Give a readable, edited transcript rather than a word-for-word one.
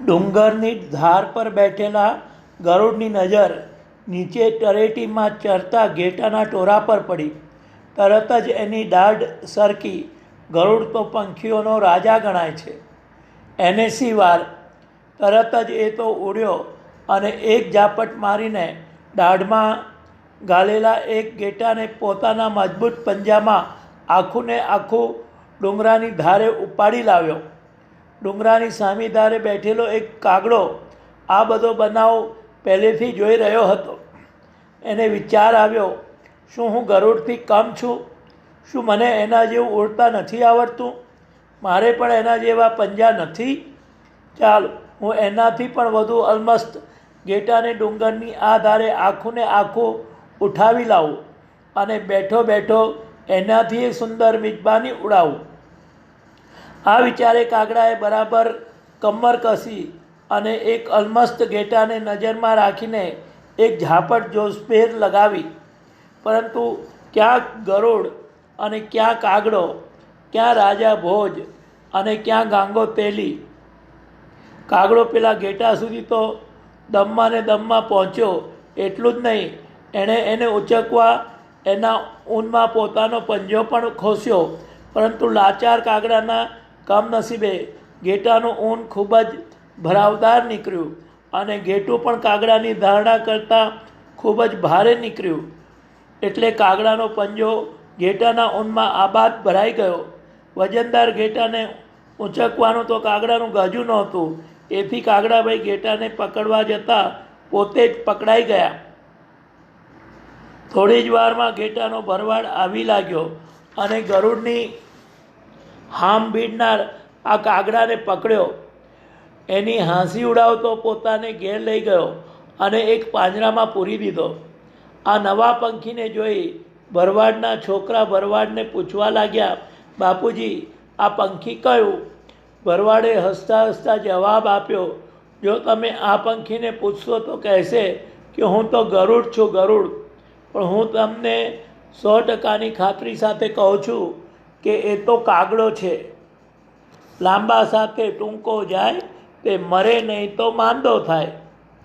ડુંગરની ધાર પર બેઠેલા ગરુડની નજર નીચે તળેટીમાં ચરતા ઘેટાના ટોળા પર પડી. તરત જ એની દાઢ સરકી. ગરુડ તો પંખીઓનો રાજા ગણાય છે. એને શી વાર? તરત જ એ તો ઉડ્યો અને એક ઝાપટ મારીને દાઢમાં ગાલેલા એક ઘેટાને પોતાના મજબૂત પંજામાં આખું ને આખું ડુંગરાની ધારે ઉપાડી લાવ્યો. ડુંગરાની સામી ધારે બેઠેલો એક કાગડો આ બધો બનાવ પહેલેથી જોઈ રહ્યો હતો. એને વિચાર આવ્યો, શું હું ગરુડથી કમ છું? શું મને એના જેવું ઉડતા નથી આવડતું? મારે પણ એના જેવા પંજા નથી? ચાલ, હું એનાથી પણ વધુ અલમસ્ત ઘેટાને ડુંગરની આ ધારે આખું ને આખું ઉઠાવી લાવું અને બેઠો બેઠો એનાથી સુંદર મિજબાની ઉડાવું. આ વિચારે કાગડાએ બરાબર કમર કસી અને એક અલમસ્ત ઘેટાને નજરમાં રાખીને એક ઝાપટ જોશભેર લગાવી. પરંતુ ક્યાં ગરુડ અને ક્યાં કાગડો, ક્યાં રાજા ભોજ અને ક્યાં ગાંગો તેલી? કાગડો પેલા ઘેટા સુધી તો દમમાં ને દમમાં પહોંચ્યો. એટલું જ નહીં, એણે એને ઉચકવા એના ઊનમાં પોતાનો પંજો પણ ખોસ્યો. પરંતુ લાચાર કાગડાના કમનસીબે ઘેટાનું ઊન ખૂબ જ ભરાવદાર નીકળ્યું અને ઘેટું પણ કાગડાની ધારણા કરતાં ખૂબ જ ભારે નીકળ્યું. એટલે કાગડાનો પંજો ઘેટાના ઊનમાં આબાદ ભરાઈ ગયો. વજનદાર ઘેટાને ઊંચકવાનું તો કાગડાનું ગજું નહોતું. એથી કાગડાભાઈ ઘેટાને પકડવા જતાં પોતે જ પકડાઈ ગયા. થોડી જ વારમાં ઘેટાનો ભરવાડ આવી લાગ્યો અને ગરુડની હામ ભીડનાર આ કાગડાને પકડ્યો. એની હાંસી ઉડાવતો પોતાને ઘેર લઈ ગયો અને એક પાંજરામાં પૂરી દીધો. આ નવા પંખીને જોઈ ભરવાડના છોકરા ભરવાડને પૂછવા લાગ્યા, બાપુજી, આ પંખી કયું? ભરવાડે હસતા હસતા જવાબ આપ્યો, જો તમે આ પંખીને પૂછશો તો કહેશે કે હું તો ગરુડ છું, ગરુડ. પણ હું તમને 100%ની ખાતરી સાથે કહું છું કે એ તો કાગડો છે. લાંબા સાથે ટૂંકો જાય તે મરે નહીં તો માંદો થાય.